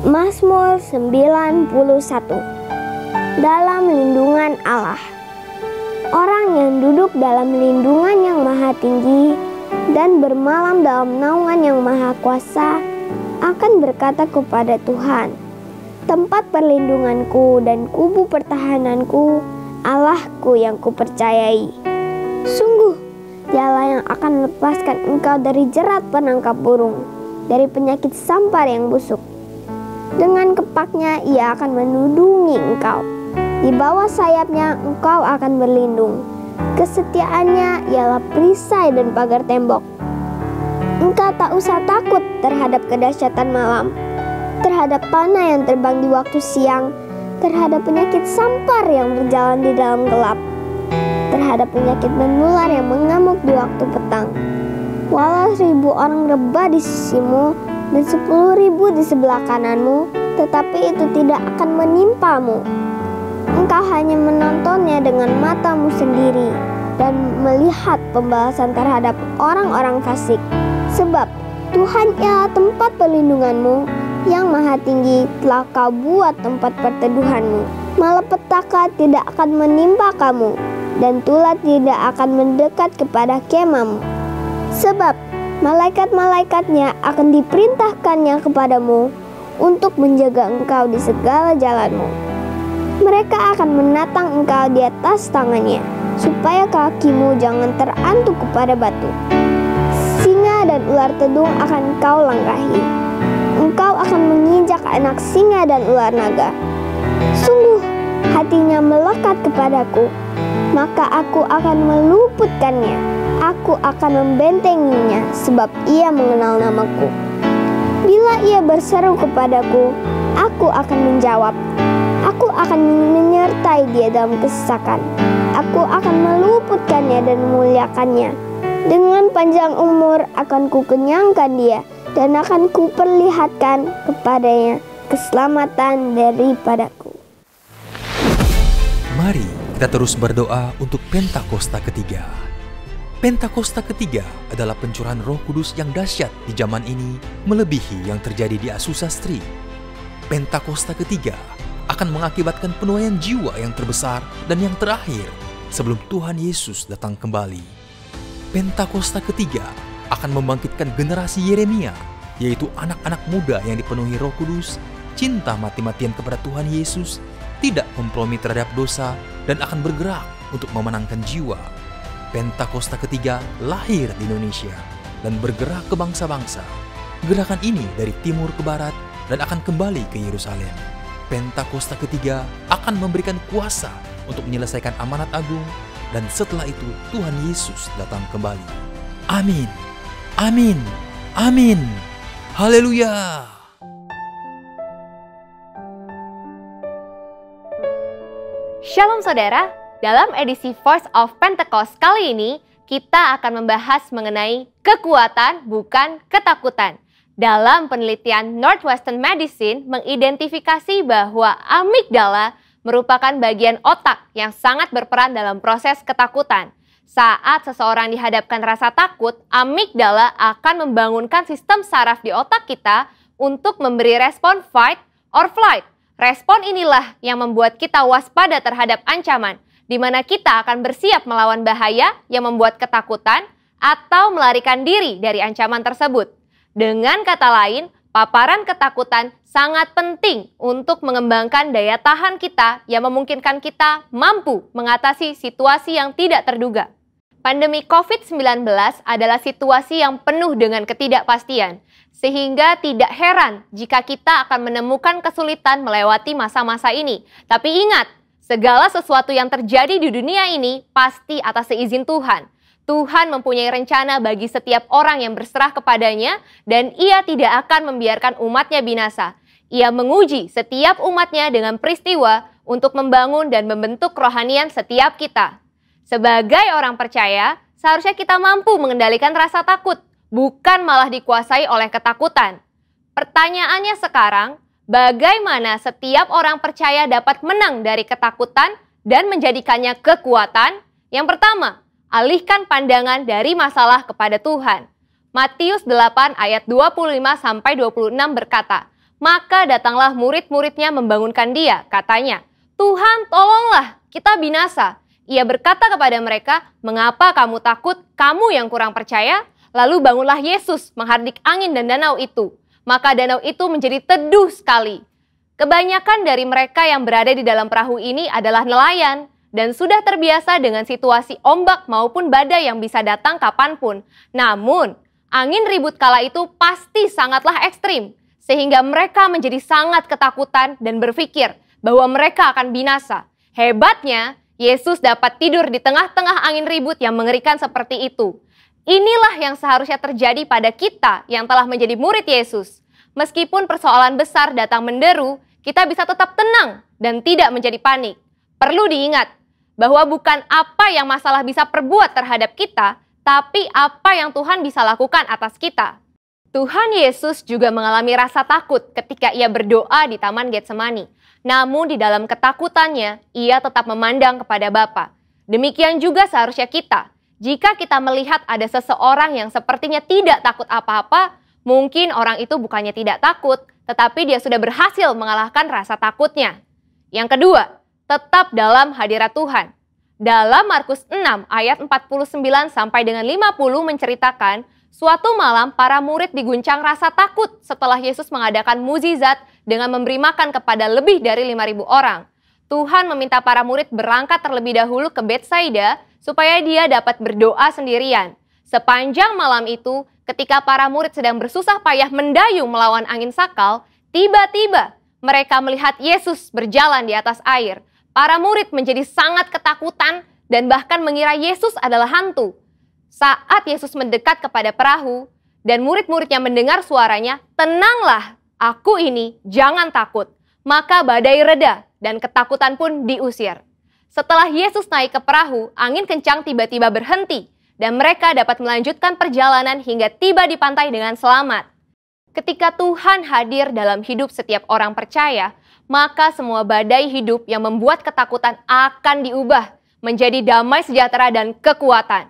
Mazmur 91. Dalam lindungan Allah. Orang yang duduk dalam lindungan yang maha tinggi dan bermalam dalam naungan yang maha kuasa akan berkata kepada Tuhan, tempat perlindunganku dan kubu pertahananku, Allahku yang kupercayai. Sungguh, Dialah yang akan melepaskan engkau dari jerat penangkap burung, dari penyakit sampar yang busuk. Dengan kepaknya Ia akan menudungi engkau. Di bawah sayapnya engkau akan berlindung. Kesetiaannya ialah perisai dan pagar tembok. Engkau tak usah takut terhadap kedahsyatan malam, terhadap panah yang terbang di waktu siang, terhadap penyakit sampar yang berjalan di dalam gelap, terhadap penyakit menular yang mengamuk di waktu petang. Walau 1.000 orang rebah di sisimu dan 10.000 di sebelah kananmu, tetapi itu tidak akan menimpamu. Engkau hanya menontonnya dengan matamu sendiri dan melihat pembalasan terhadap orang-orang fasik. Sebab Tuhan ialah tempat perlindunganmu, yang maha tinggi telah kau buat tempat perteduhanmu. Malapetaka tidak akan menimpa kamu, dan tulah tidak akan mendekat kepada kemahmu. Sebab malaikat-malaikatnya akan diperintahkannya kepadamu untuk menjaga engkau di segala jalanmu. Mereka akan menatang engkau di atas tangannya, supaya kakimu jangan terantuk kepada batu. Singa dan ular tedung akan kau langkahi. Engkau akan menginjak anak singa dan ular naga. Sungguh, hatinya melekat kepadaku, maka aku akan meluputkannya. Aku akan membentenginya, sebab ia mengenal namaku. Bila ia berseru kepadaku, aku akan menjawab. Aku akan menyertai dia dalam kesesakan. Aku akan meluputkannya dan memuliakannya. Dengan panjang umur akan kukenyangkan dia, dan akan kuperlihatkan kepadanya keselamatan daripadaku. Mari kita terus berdoa untuk Pentakosta ketiga. Pentakosta ketiga adalah pencurahan Roh Kudus yang dahsyat di zaman ini, melebihi yang terjadi di Asusastri. Pentakosta ketiga akan mengakibatkan penuaian jiwa yang terbesar dan yang terakhir sebelum Tuhan Yesus datang kembali. Pentakosta ketiga akan membangkitkan generasi Yeremia, yaitu anak-anak muda yang dipenuhi Roh Kudus, cinta mati-matian kepada Tuhan Yesus, tidak kompromi terhadap dosa, dan akan bergerak untuk memenangkan jiwa. Pentakosta ketiga lahir di Indonesia dan bergerak ke bangsa-bangsa. Gerakan ini dari timur ke barat dan akan kembali ke Yerusalem. Pentakosta ketiga akan memberikan kuasa untuk menyelesaikan amanat agung, dan setelah itu Tuhan Yesus datang kembali. Amin. Amin. Amin. Haleluya. Shalom saudara, dalam edisi Voice of Pentecost kali ini, kita akan membahas mengenai kekuatan bukan ketakutan. Dalam penelitian Northwestern Medicine mengidentifikasi bahwa amigdala merupakan bagian otak yang sangat berperan dalam proses ketakutan. Saat seseorang dihadapkan rasa takut, amigdala akan membangunkan sistem saraf di otak kita untuk memberi respon fight or flight. Respon inilah yang membuat kita waspada terhadap ancaman, di mana kita akan bersiap melawan bahaya yang membuat ketakutan atau melarikan diri dari ancaman tersebut. Dengan kata lain, paparan ketakutan sangat penting untuk mengembangkan daya tahan kita yang memungkinkan kita mampu mengatasi situasi yang tidak terduga. Pandemi COVID-19 adalah situasi yang penuh dengan ketidakpastian, sehingga tidak heran jika kita akan menemukan kesulitan melewati masa-masa ini. Tapi ingat, segala sesuatu yang terjadi di dunia ini pasti atas seizin Tuhan. Tuhan mempunyai rencana bagi setiap orang yang berserah kepadanya, dan Ia tidak akan membiarkan umatnya binasa. Ia menguji setiap umatnya dengan peristiwa untuk membangun dan membentuk kerohanian setiap kita. Sebagai orang percaya, seharusnya kita mampu mengendalikan rasa takut, bukan malah dikuasai oleh ketakutan. Pertanyaannya sekarang, bagaimana setiap orang percaya dapat menang dari ketakutan dan menjadikannya kekuatan? Yang pertama, alihkan pandangan dari masalah kepada Tuhan. Matius 8 ayat 25-26 berkata, Maka datanglah murid-muridnya membangunkan dia, katanya, "Tuhan, tolonglah, kita binasa." Ia berkata kepada mereka, "Mengapa kamu takut, kamu yang kurang percaya?" Lalu bangunlah Yesus menghardik angin dan danau itu. Maka danau itu menjadi teduh sekali. Kebanyakan dari mereka yang berada di dalam perahu ini adalah nelayan dan sudah terbiasa dengan situasi ombak maupun badai yang bisa datang kapanpun. Namun, angin ribut kala itu pasti sangatlah ekstrim, sehingga mereka menjadi sangat ketakutan dan berpikir bahwa mereka akan binasa. Hebatnya, Yesus dapat tidur di tengah-tengah angin ribut yang mengerikan seperti itu. Inilah yang seharusnya terjadi pada kita yang telah menjadi murid Yesus. Meskipun persoalan besar datang menderu, kita bisa tetap tenang dan tidak menjadi panik. Perlu diingat bahwa bukan apa yang masalah bisa perbuat terhadap kita, tapi apa yang Tuhan bisa lakukan atas kita. Tuhan Yesus juga mengalami rasa takut ketika ia berdoa di Taman Getsemani. Namun di dalam ketakutannya, ia tetap memandang kepada Bapa. Demikian juga seharusnya kita. Jika kita melihat ada seseorang yang sepertinya tidak takut apa-apa, mungkin orang itu bukannya tidak takut, tetapi dia sudah berhasil mengalahkan rasa takutnya. Yang kedua, tetap dalam hadirat Tuhan. Dalam Markus 6 ayat 49 sampai dengan 50 menceritakan, suatu malam para murid diguncang rasa takut setelah Yesus mengadakan mukjizat dengan memberi makan kepada lebih dari 5.000 orang. Tuhan meminta para murid berangkat terlebih dahulu ke Betsaida supaya dia dapat berdoa sendirian. Sepanjang malam itu, ketika para murid sedang bersusah payah mendayung melawan angin sakal, tiba-tiba mereka melihat Yesus berjalan di atas air. Para murid menjadi sangat ketakutan dan bahkan mengira Yesus adalah hantu. Saat Yesus mendekat kepada perahu dan murid-muridnya mendengar suaranya, "Tenanglah, aku ini, jangan takut." Maka badai reda dan ketakutan pun diusir. Setelah Yesus naik ke perahu, angin kencang tiba-tiba berhenti dan mereka dapat melanjutkan perjalanan hingga tiba di pantai dengan selamat. Ketika Tuhan hadir dalam hidup setiap orang percaya, maka semua badai hidup yang membuat ketakutan akan diubah menjadi damai sejahtera dan kekuatan.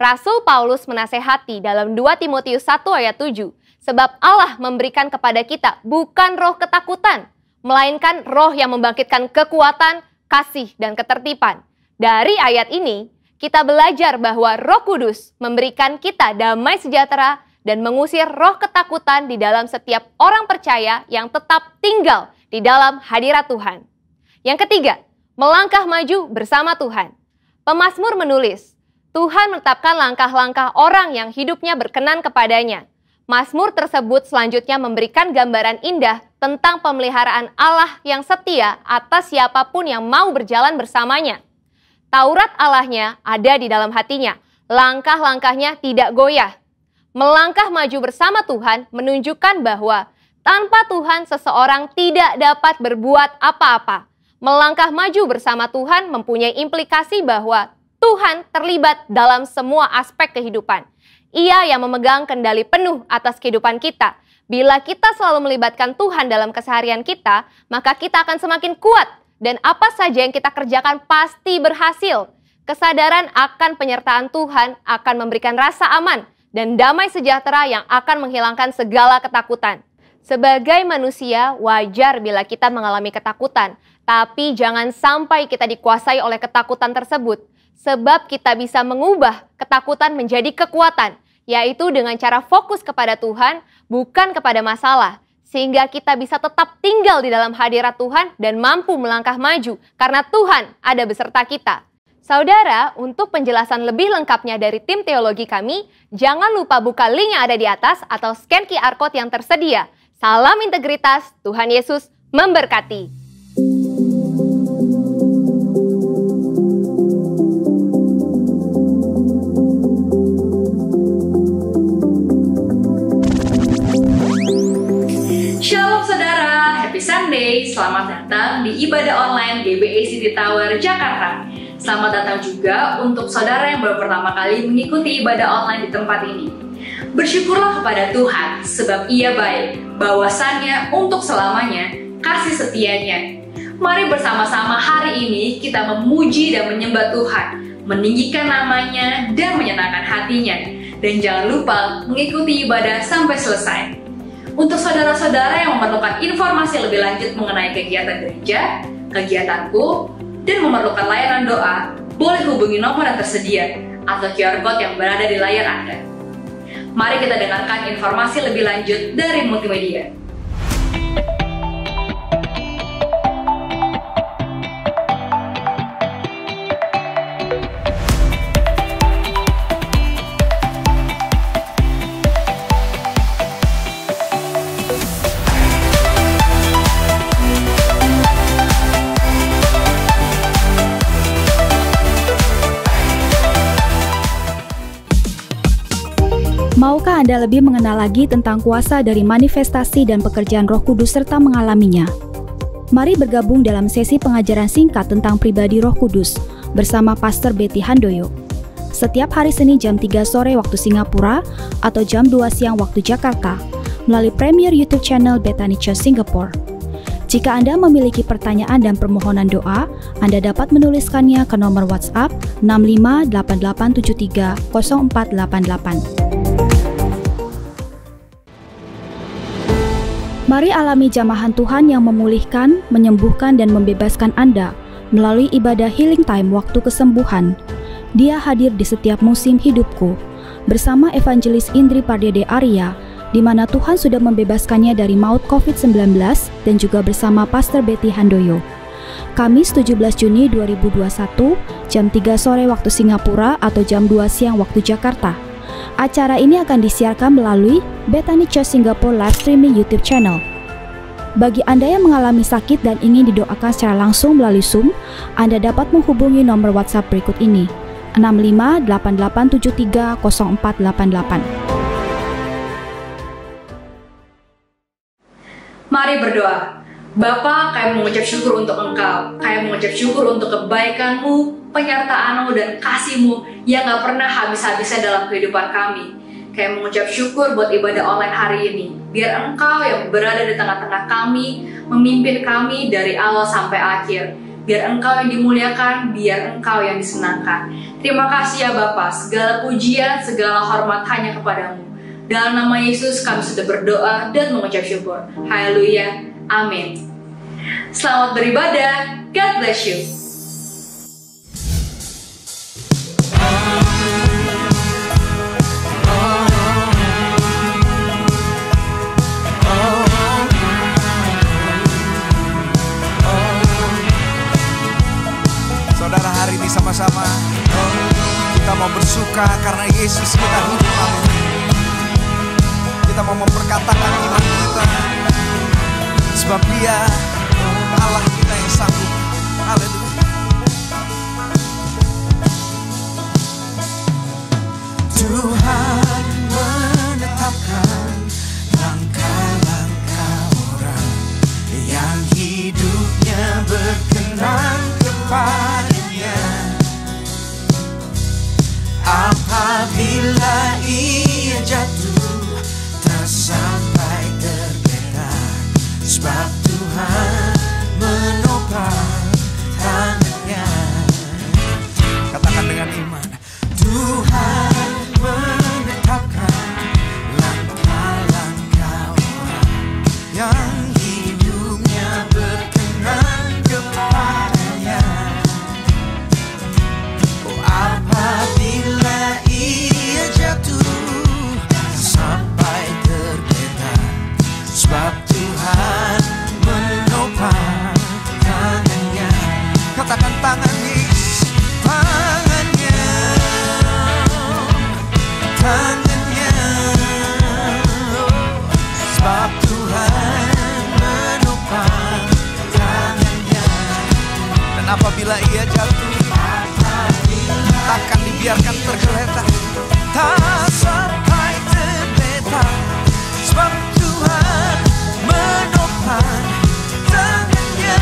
Rasul Paulus menasehati dalam 2 Timotius 1 ayat 7, sebab Allah memberikan kepada kita bukan roh ketakutan, melainkan roh yang membangkitkan kekuatan, kasih, dan ketertiban. Dari ayat ini, kita belajar bahwa Roh Kudus memberikan kita damai sejahtera dan mengusir roh ketakutan di dalam setiap orang percaya yang tetap tinggal di dalam hadirat Tuhan. Yang ketiga, melangkah maju bersama Tuhan. Pemazmur menulis, Tuhan menetapkan langkah-langkah orang yang hidupnya berkenan kepadanya. Mazmur tersebut selanjutnya memberikan gambaran indah tentang pemeliharaan Allah yang setia atas siapapun yang mau berjalan bersamanya. Taurat Allahnya ada di dalam hatinya, langkah-langkahnya tidak goyah. Melangkah maju bersama Tuhan menunjukkan bahwa tanpa Tuhan seseorang tidak dapat berbuat apa-apa. Melangkah maju bersama Tuhan mempunyai implikasi bahwa Tuhan terlibat dalam semua aspek kehidupan. Ia yang memegang kendali penuh atas kehidupan kita. Bila kita selalu melibatkan Tuhan dalam keseharian kita, maka kita akan semakin kuat dan apa saja yang kita kerjakan pasti berhasil. Kesadaran akan penyertaan Tuhan akan memberikan rasa aman dan damai sejahtera yang akan menghilangkan segala ketakutan. Sebagai manusia, wajar bila kita mengalami ketakutan, tapi jangan sampai kita dikuasai oleh ketakutan tersebut. Sebab kita bisa mengubah ketakutan menjadi kekuatan, yaitu dengan cara fokus kepada Tuhan, bukan kepada masalah. Sehingga kita bisa tetap tinggal di dalam hadirat Tuhan dan mampu melangkah maju, karena Tuhan ada beserta kita. Saudara, untuk penjelasan lebih lengkapnya dari tim teologi kami, jangan lupa buka link yang ada di atas atau scan QR Code yang tersedia. Salam integritas, Tuhan Yesus memberkati. Shalom saudara, Happy Sunday, selamat datang di ibadah online GBA City Tower, Jakarta. Selamat datang juga untuk saudara yang baru pertama kali mengikuti ibadah online di tempat ini. Bersyukurlah kepada Tuhan, sebab Ia baik, bahwasannya untuk selamanya, kasih setianya. Mari bersama-sama hari ini kita memuji dan menyembah Tuhan, meninggikan namanya dan menyenangkan hatinya. Dan jangan lupa mengikuti ibadah sampai selesai. Untuk saudara-saudara yang memerlukan informasi lebih lanjut mengenai kegiatan gereja, kegiatanku, dan memerlukan layanan doa, boleh hubungi nomor yang tersedia atau QR Code yang berada di layar Anda. Mari kita dengarkan informasi lebih lanjut dari Multimedia. Maukah Anda lebih mengenal lagi tentang kuasa dari manifestasi dan pekerjaan Roh Kudus serta mengalaminya? Mari bergabung dalam sesi pengajaran singkat tentang pribadi Roh Kudus bersama Pastor Betty Handoyo. Setiap hari Senin jam 3 sore waktu Singapura atau jam 2 siang waktu Jakarta melalui Premier YouTube channel Bethany Church Singapore. Jika Anda memiliki pertanyaan dan permohonan doa, Anda dapat menuliskannya ke nomor WhatsApp 6588730488. Mari alami jamahan Tuhan yang memulihkan, menyembuhkan, dan membebaskan Anda melalui ibadah Healing Time waktu kesembuhan. Dia hadir di setiap musim hidupku bersama Evangelis Indri Pardede Arya, di mana Tuhan sudah membebaskannya dari maut COVID-19 dan juga bersama Pastor Betty Handoyo. Kamis 17 Juni 2021, jam 3 sore waktu Singapura atau jam 2 siang waktu Jakarta. Acara ini akan disiarkan melalui Bethany Church Singapore live streaming YouTube channel. Bagi Anda yang mengalami sakit dan ingin didoakan secara langsung melalui Zoom, Anda dapat menghubungi nomor WhatsApp berikut ini, 6588730488. Mari berdoa. Bapa, kami mengucap syukur untuk Engkau. Kami mengucap syukur untuk kebaikan-Mu, penyertaan-Mu, dan kasih-Mu yang gak pernah habis-habisnya dalam kehidupan kami. Kami mengucap syukur buat ibadah online hari ini. Biar Engkau yang berada di tengah-tengah kami, memimpin kami dari awal sampai akhir. Biar Engkau yang dimuliakan, biar Engkau yang disenangkan. Terima kasih ya Bapa, segala pujian, segala hormat hanya kepadamu. Dalam nama Yesus kami sudah berdoa dan mengucap syukur. Haleluya. Amin. Selamat beribadah. God bless you. Saudara, hari ini sama-sama kita mau bersuka karena Yesus kita hidup. Amin. Kita mau memperkatakan iman kita, sebab Dia Allah kita yang sanggup. Haleluya. Tuhan menetapkan langkah-langkah orang yang hidupnya berkenan kepadanya. Apabila ia jatuh tak sampai tergeletak, sebab Tuhan menopang tangannya. Katakan dengan iman, Tuhan menetapkan langkah-langkah orang yang hidupnya berkenan kepadanya. Oh, apabila ia jatuh sampai tergeletak, sebab Tuhan menopang tangannya. Katakan tangan Yesus, tangannya, tangannya. Sebab Tuhan menopang tangannya. Dan apabila ia jatuh, takkan dibiarkan tergeletak, tak sampai tergeletak, sebab Tuhan menopang tangannya.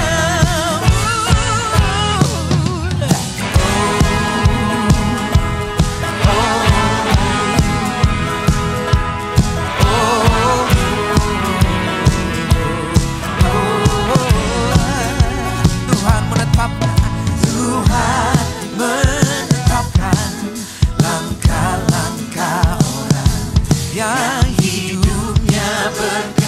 Tuhan menetapkan langkah-langkah orang yang hidupnya berkenan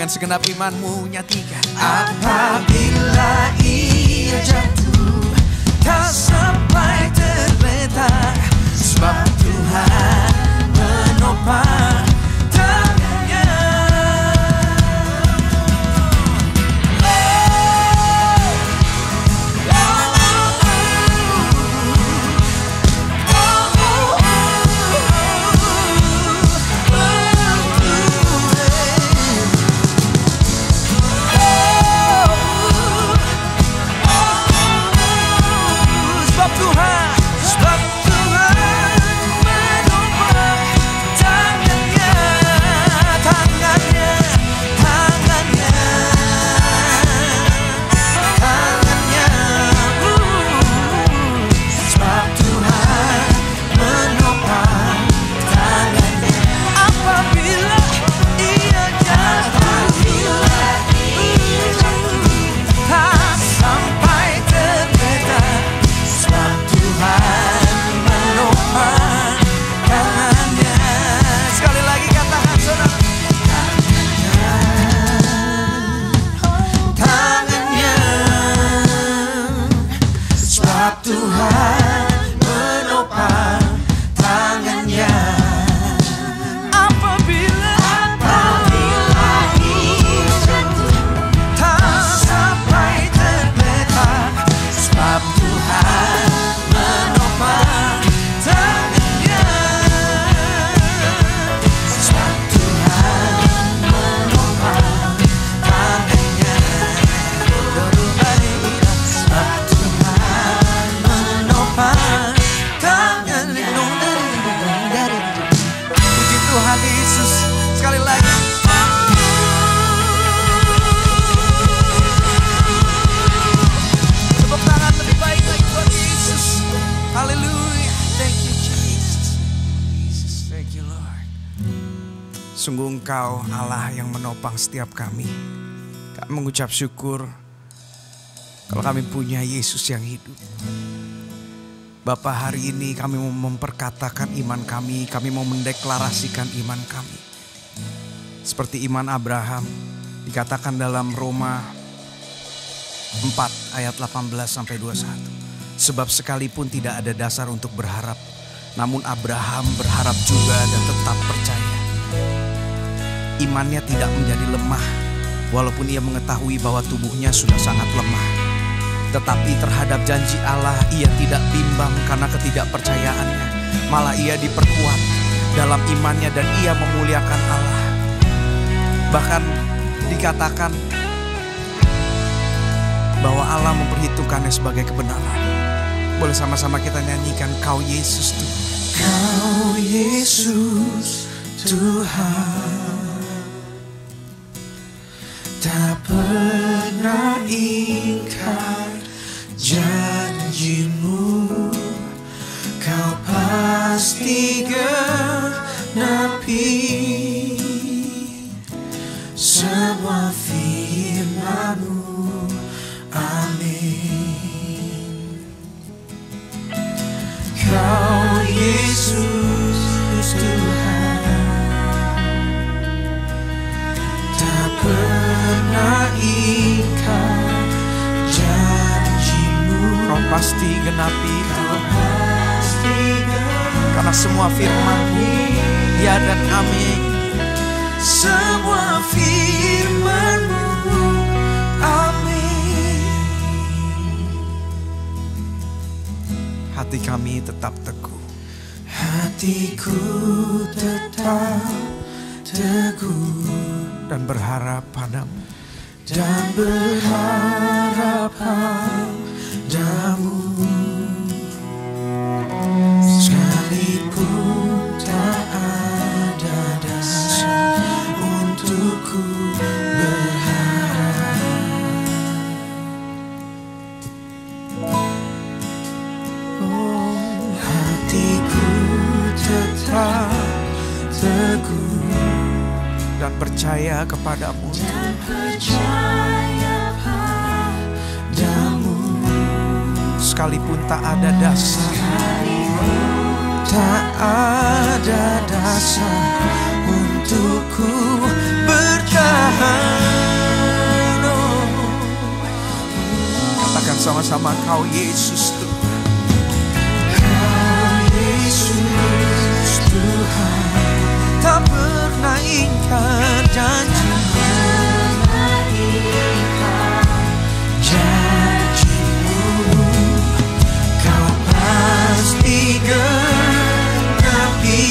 dengan segenap imanmu nyatikan. Apabila ia jatuh, tak sampai tergeletak, sebab Tuhan menopang tangannya. Sungguh Engkau Allah yang menopang setiap kami. Kami mengucap syukur kalau kami punya Yesus yang hidup. Bapa, hari ini kami mau memperkatakan iman kami mau mendeklarasikan iman kami. Seperti iman Abraham dikatakan dalam Roma 4 ayat 18-21. Sebab sekalipun tidak ada dasar untuk berharap, namun Abraham berharap juga dan tetap percaya. Imannya tidak menjadi lemah, walaupun ia mengetahui bahwa tubuhnya sudah sangat lemah. Tetapi terhadap janji Allah ia tidak bimbang karena ketidakpercayaannya. Malah ia diperkuat dalam imannya dan ia memuliakan Allah. Bahkan dikatakan bahwa Allah memperhitungkannya sebagai kebenaran. Boleh sama-sama kita nyanyikan, Kau Yesus Tuhan. Kau Yesus Tuhan, tak pernah ingkar janjimu, Kau pasti genapi semua firman-Mu. Amin. Kau Yesus Tuhan, tak pernah ingkar janji-Mu. Kau pasti genapi, Kau pasti genapi, karena semua firman-Mu ya dan amin. Semua firman-Mu amin. Hati kami tetap teguh, hatiku tetap teguh dan berharap padamu, dan berharap padamu. Sekalipun tak ada dasar untukku berharap, oh, hatiku tetap teguh dan percaya kepadamu, dan percaya padamu. Sekalipun tak ada dasar, tak ada dasar untukku bertahan. bersama-sama Kau Yesus Tuhan. Tuhan tak pernah ingkar janji-Mu, Kau pasti genapi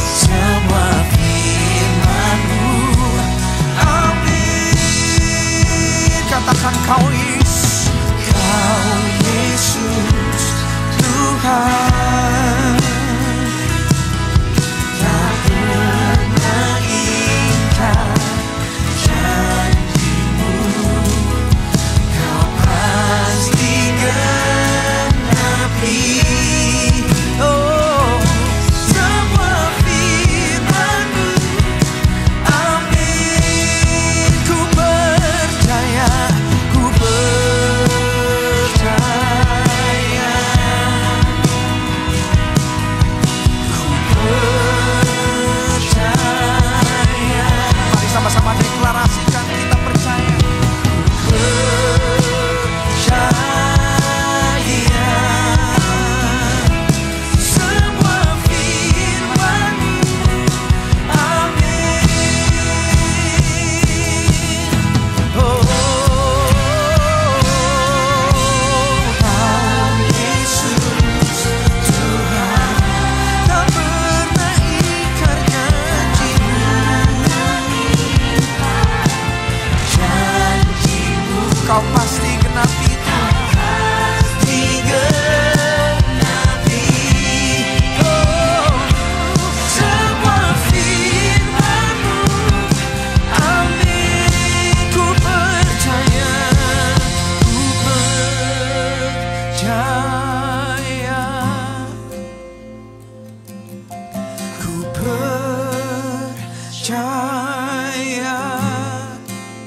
semua firman-Mu. Amin. Katakan Kau Yesus Tuhan, tak pernah ingkar janji-Mu, Kau pasti genapi semua firman-Mu. Amin. Ku percaya, ku percaya. Sama-sama deklarasikan, kita percaya. Percaya semua firman-Mu. Amin. Kau Yesus Tuhan, tak pernah ingkar janji-Mu, Kau pasti genapi Tuhan, pasti genapi semua firman-Mu. Amin. Ku percaya, ku percaya, ku percaya.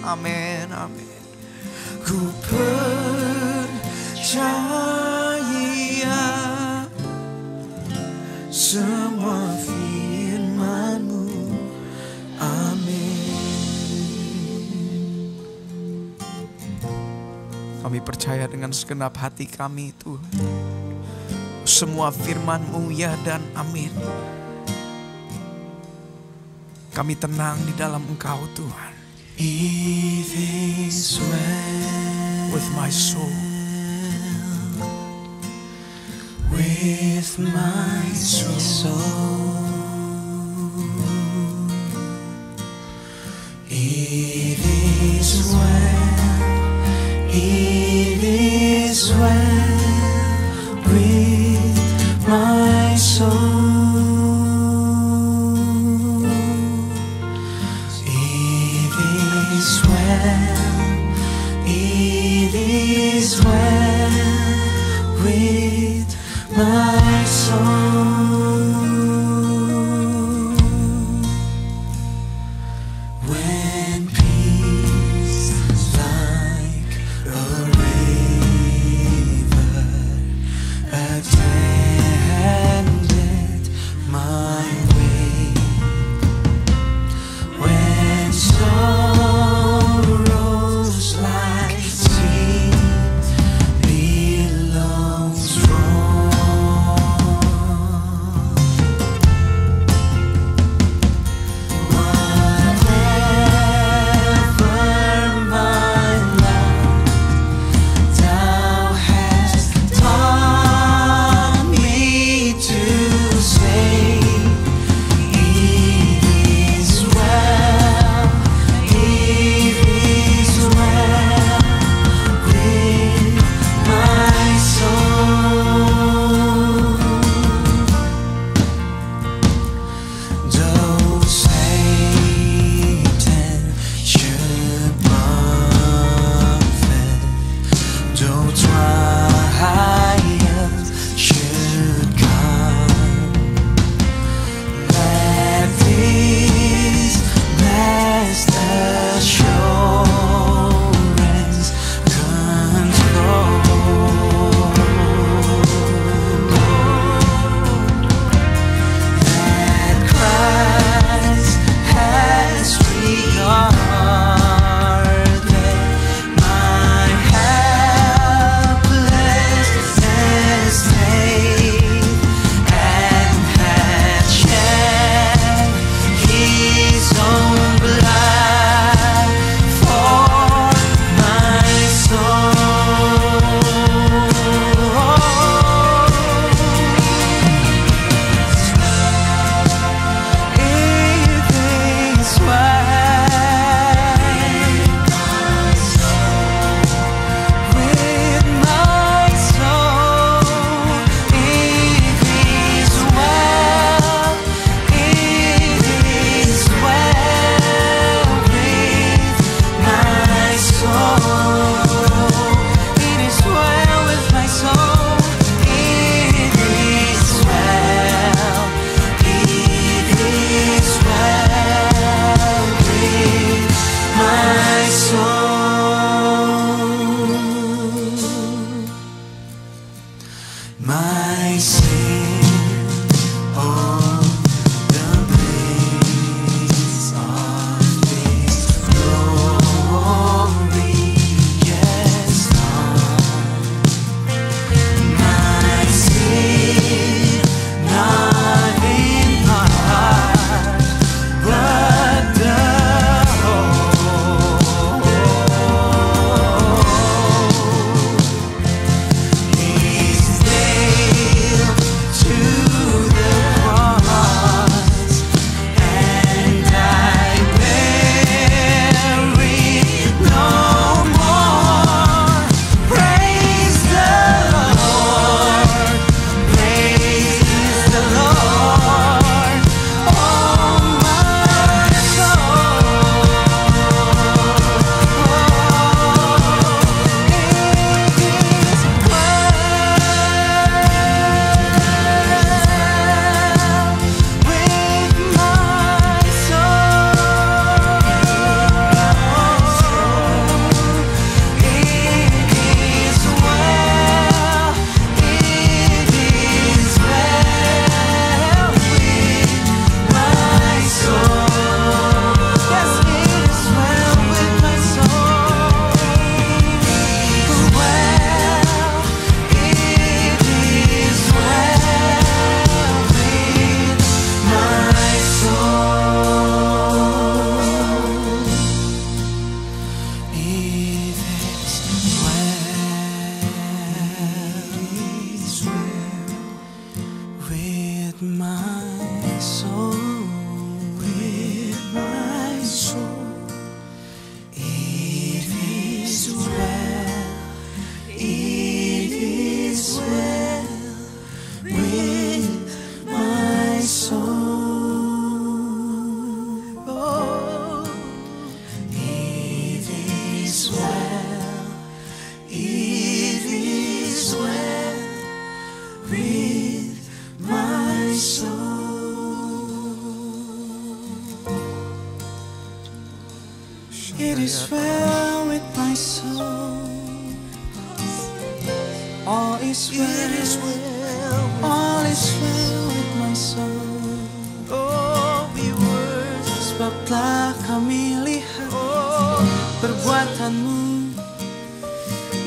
Amin, amin. Ku percaya semua firman-Mu. Amin. Kami percaya dengan segenap hati kami Tuhan, semua firman-Mu ya dan amin. Kami tenang di dalam Engkau Tuhan. It is well with my soul, with my soul. It is well, it is well with my soul. It is well with my soul. When peace like a river It is well with my soul. All is well. All is well with my soul. Oh, we worship. Sebab telah kami lihat perbuatanmu,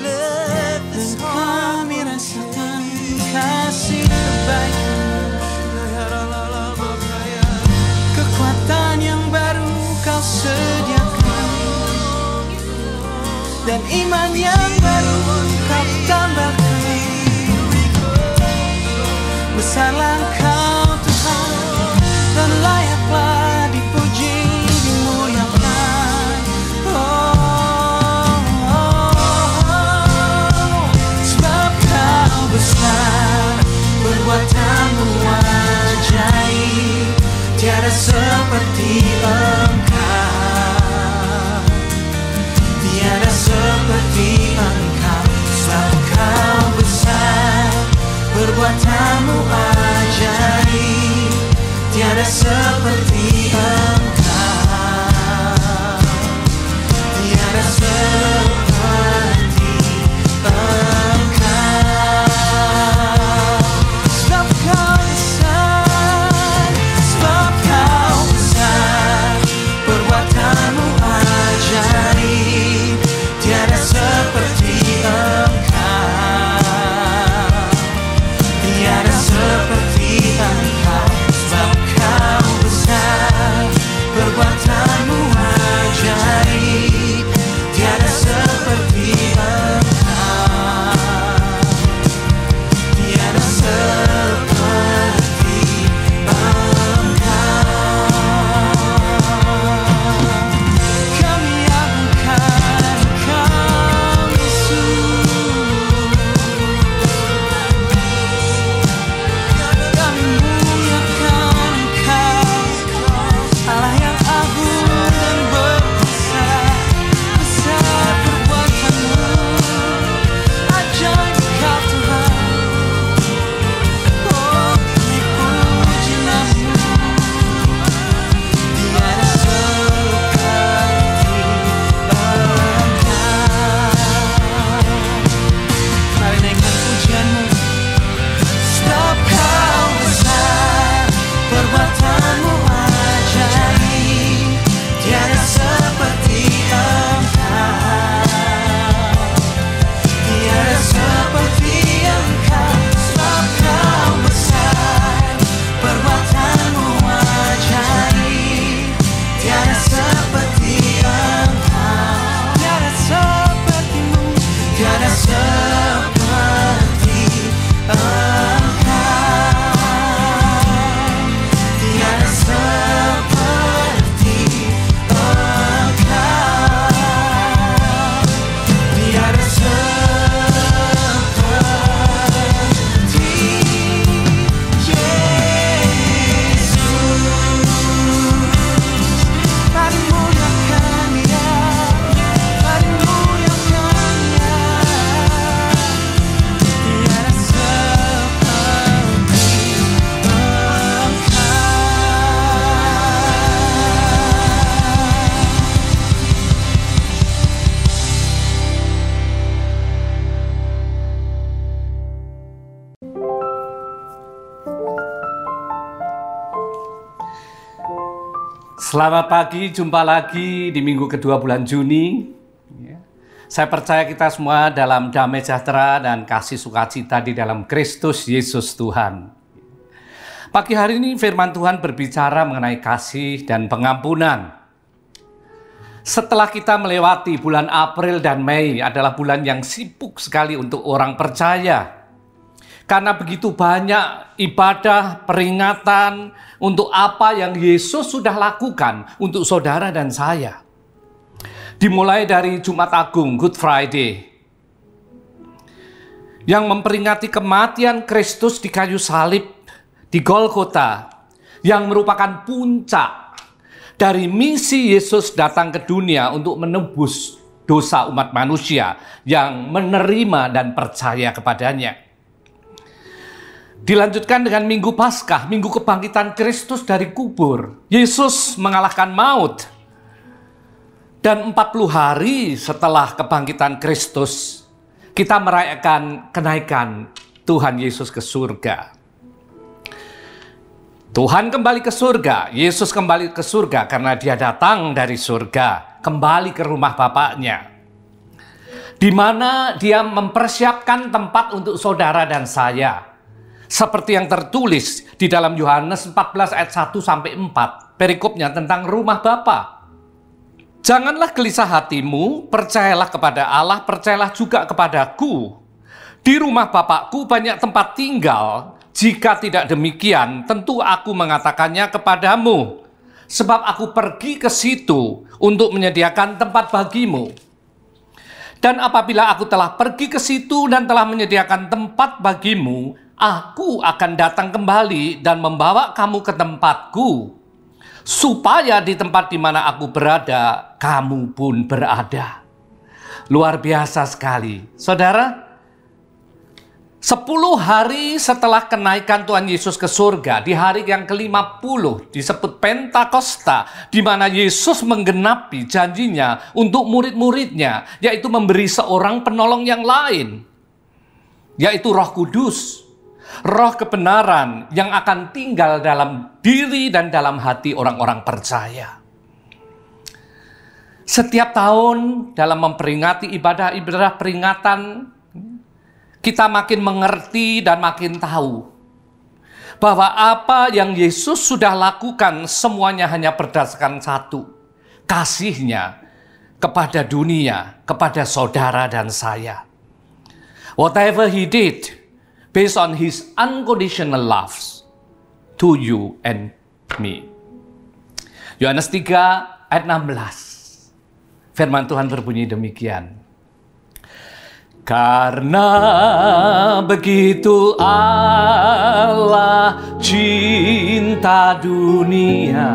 dan kami rasakan kasih kebaikan. Kekuatan yang baru kau sediakan, dan iman yang baru kau tambahkan. Besarlah Engkau Tuhan, dan layaklah dipuji, dimuliakan. Sebab Kau besar, perbuatanmu ajaib, tiada seperti Engkau, tiada seperti Engkau. Sebab Kau besar, perbuatanmu ajaib, tiada seperti Engkau, tiada seperti Engkau. Sebab Kau besar, sebab Kau besar, perbuatanmu ajaib, tiada seperti Engkau, tiada seperti Engkau. Sebab Kau besar, perbuatanmu ajaib, tiada seperti Engkau, tiada seperti Engkau. Kami agungkan Engkau, Yesus. Kami muliakan Engkau, Allah yang agung dan berkuasa. Besar perbuatanmu, ajaib Engkau Tuhan. Oh, kami puji nama-Mu, tiada seperti Engkau. Mari naikkan pujian-Mu. Sebab Kau besar, perbuatanmu ajaib, tiada seperti Engkau, tiada seperti Engkau. Sebab Kau besar, perbuatanmu ajaib, tiada seperti Engkau, tiada seperti-Mu, tiada seperti Engkau, tiada seperti Engkau, tiada seperti Yesus. Mari muliakan Dia, mari muliakan Dia, tiada seperti Engkau. Selamat pagi, jumpa lagi di minggu kedua bulan Juni. Saya percaya kita semua dalam damai sejahtera dan kasih sukacita di dalam Kristus Yesus Tuhan. Pagi hari ini firman Tuhan berbicara mengenai kasih dan pengampunan. Setelah kita melewati bulan April dan Mei adalah bulan yang sibuk sekali untuk orang percaya. Karena begitu banyak ibadah, peringatan untuk apa yang Yesus sudah lakukan untuk saudara dan saya. Dimulai dari Jumat Agung, Good Friday, yang memperingati kematian Kristus di kayu salib di Golgota, yang merupakan puncak dari misi Yesus datang ke dunia untuk menebus dosa umat manusia yang menerima dan percaya kepadanya. Dilanjutkan dengan Minggu Paskah, Minggu Kebangkitan Kristus dari kubur. Yesus mengalahkan maut. Dan 40 hari setelah kebangkitan Kristus, kita merayakan kenaikan Tuhan Yesus ke surga. Tuhan kembali ke surga, Yesus kembali ke surga karena dia datang dari surga, kembali ke rumah Bapaknya, di mana dia mempersiapkan tempat untuk saudara dan saya. Seperti yang tertulis di dalam Yohanes 14 ayat 1 sampai 4, perikopnya tentang rumah Bapa. Janganlah gelisah hatimu, percayalah kepada Allah, percayalah juga kepadaku. Di rumah Bapakku banyak tempat tinggal. Jika tidak demikian, tentu aku mengatakannya kepadamu. Sebab aku pergi ke situ untuk menyediakan tempat bagimu. Dan apabila aku telah pergi ke situ dan telah menyediakan tempat bagimu, aku akan datang kembali dan membawa kamu ke tempatku, supaya di tempat di mana aku berada, kamu pun berada. Luar biasa sekali. Saudara, 10 hari setelah kenaikan Tuhan Yesus ke surga, di hari yang ke-50 disebut Pentakosta, di mana Yesus menggenapi janjinya untuk murid-muridnya, yaitu memberi seorang penolong yang lain, yaitu Roh Kudus, Roh kebenaran yang akan tinggal dalam diri dan dalam hati orang-orang percaya. Setiap tahun dalam memperingati ibadah-ibadah peringatan, kita makin mengerti dan makin tahu bahwa apa yang Yesus sudah lakukan semuanya hanya berdasarkan satu, kasih-Nya kepada dunia, kepada saudara dan saya. Whatever He did, based on His unconditional love to you and me. Yohanes 3 ayat 16. Firman Tuhan berbunyi demikian. Karena begitu Allah cinta dunia,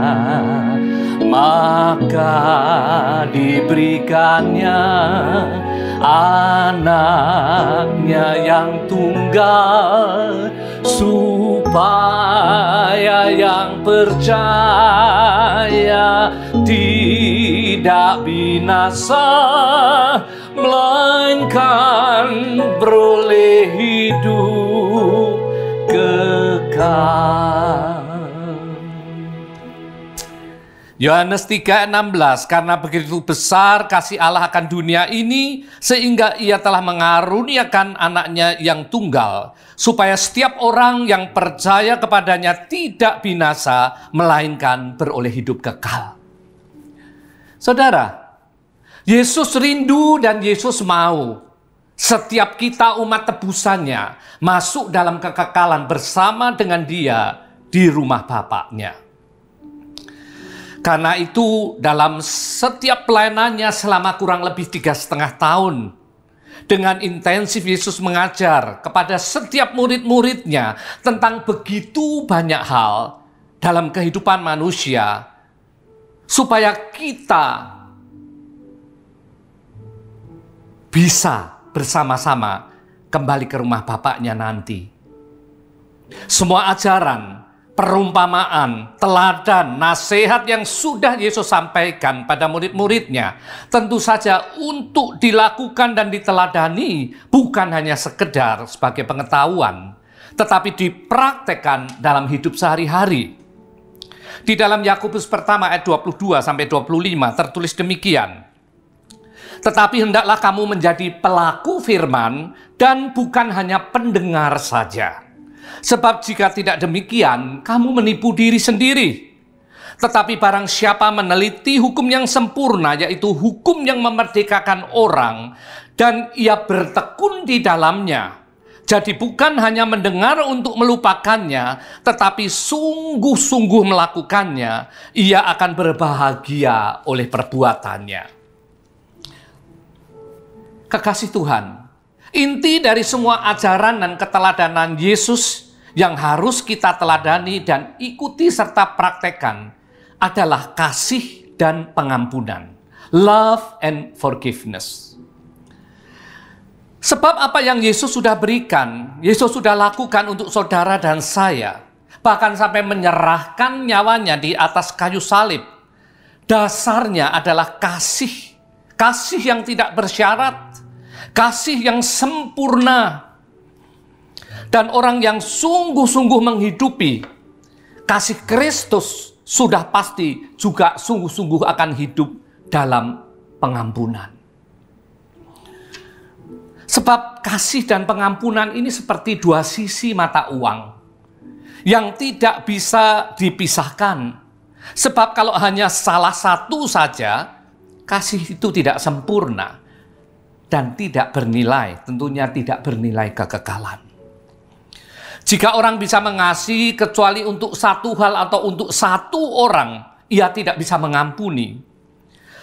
maka diberikannya anaknya yang tunggal, supaya yang percaya tidak binasa, melainkan beroleh hidup kekal. Yohanes 3:16, karena begitu besar kasih Allah akan dunia ini, sehingga Ia telah mengaruniakan anaknya yang tunggal, supaya setiap orang yang percaya kepadanya tidak binasa, melainkan beroleh hidup kekal. Saudara, Yesus rindu dan Yesus mau setiap kita umat tebusannya masuk dalam kekekalan bersama dengan Dia di rumah Bapaknya. Karena itu dalam setiap pelayanannya selama kurang lebih 3,5 tahun, dengan intensif Yesus mengajar kepada setiap murid-muridnya tentang begitu banyak hal dalam kehidupan manusia, supaya kita bisa bersama-sama kembali ke rumah Bapaknya nanti. Semua ajaran, perumpamaan, teladan, nasihat yang sudah Yesus sampaikan pada murid-muridnya tentu saja untuk dilakukan dan diteladani, bukan hanya sekedar sebagai pengetahuan, tetapi dipraktekkan dalam hidup sehari-hari. Di dalam Yakobus pertama ayat 22-25 tertulis demikian. Tetapi hendaklah kamu menjadi pelaku firman dan bukan hanya pendengar saja. Sebab jika tidak demikian, kamu menipu diri sendiri. Tetapi barang siapa meneliti hukum yang sempurna, yaitu hukum yang memerdekakan orang, dan ia bertekun di dalamnya, jadi bukan hanya mendengar untuk melupakannya, tetapi sungguh-sungguh melakukannya, ia akan berbahagia oleh perbuatannya. Kekasih Tuhan, inti dari semua ajaran dan keteladanan Yesus yang harus kita teladani dan ikuti serta praktekkan adalah kasih dan pengampunan. Love and forgiveness. Sebab apa yang Yesus sudah berikan, Yesus sudah lakukan untuk saudara dan saya, bahkan sampai menyerahkan nyawanya di atas kayu salib. Dasarnya adalah kasih. Kasih yang tidak bersyarat, kasih yang sempurna. Dan orang yang sungguh-sungguh menghidupi kasih Kristus sudah pasti juga sungguh-sungguh akan hidup dalam pengampunan. Sebab kasih dan pengampunan ini seperti dua sisi mata uang yang tidak bisa dipisahkan. Sebab kalau hanya salah satu saja, kasih itu tidak sempurna dan tidak bernilai, tentunya tidak bernilai kekekalan. Jika orang bisa mengasihi kecuali untuk satu hal atau untuk satu orang, ia tidak bisa mengampuni.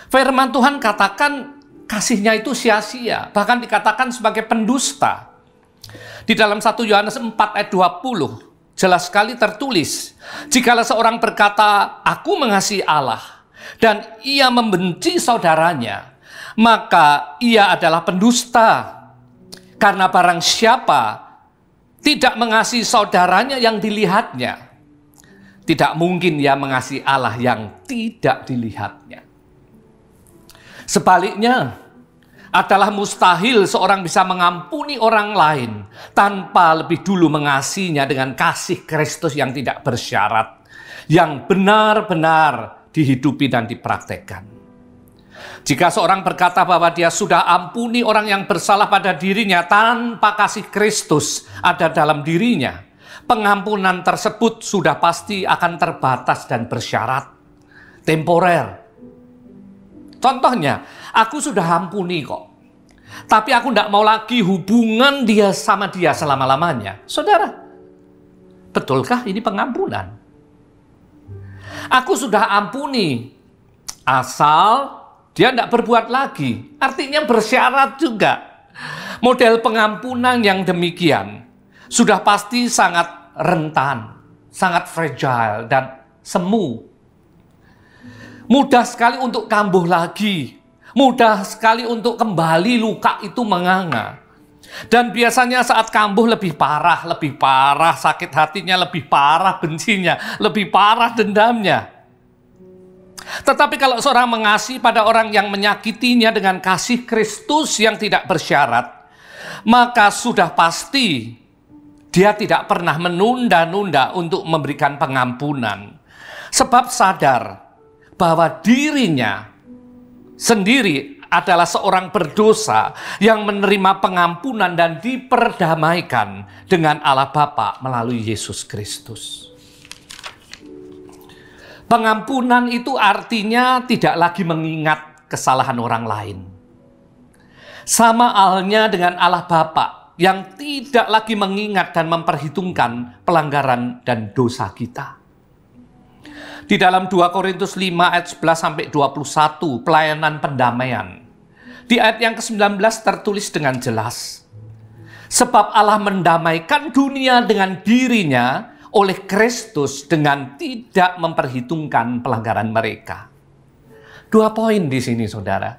Firman Tuhan katakan kasihnya itu sia-sia, bahkan dikatakan sebagai pendusta. Di dalam 1 Yohanes 4 ayat 20, jelas sekali tertulis, jikalau seorang berkata, aku mengasihi Allah, dan ia membenci saudaranya, maka ia adalah pendusta. Karena barang siapa tidak mengasihi saudaranya yang dilihatnya, tidak mungkin ia mengasihi Allah yang tidak dilihatnya. Sebaliknya, adalah mustahil seorang bisa mengampuni orang lain tanpa lebih dulu mengasihinya dengan kasih Kristus yang tidak bersyarat, yang benar-benar dihidupi dan dipraktekkan. Jika seorang berkata bahwa dia sudah ampuni orang yang bersalah pada dirinya tanpa kasih Kristus ada dalam dirinya, pengampunan tersebut sudah pasti akan terbatas dan bersyarat, temporer. Contohnya, aku sudah ampuni kok, tapi aku tidak mau lagi hubungan dia sama dia selama-lamanya. Saudara, betulkah ini pengampunan? Aku sudah ampuni, asal dia tidak berbuat lagi, artinya bersyarat juga. Model pengampunan yang demikian sudah pasti sangat rentan, sangat fragile dan semu. Mudah sekali untuk kambuh lagi, mudah sekali untuk kembali luka itu menganga. Dan biasanya saat kambuh lebih parah sakit hatinya, lebih parah bencinya, lebih parah dendamnya. Tetapi kalau seorang mengasihi pada orang yang menyakitinya dengan kasih Kristus yang tidak bersyarat, maka sudah pasti dia tidak pernah menunda-nunda untuk memberikan pengampunan. Sebab sadar bahwa dirinya sendiri adalah seorang berdosa yang menerima pengampunan dan diperdamaikan dengan Allah Bapa melalui Yesus Kristus. Pengampunan itu artinya tidak lagi mengingat kesalahan orang lain. Sama halnya dengan Allah Bapa yang tidak lagi mengingat dan memperhitungkan pelanggaran dan dosa kita. Di dalam 2 Korintus 5 ayat 11-21, pelayanan pendamaian. Di ayat yang ke-19 tertulis dengan jelas, sebab Allah mendamaikan dunia dengan dirinya oleh Kristus dengan tidak memperhitungkan pelanggaran mereka. 2 poin di sini, saudara.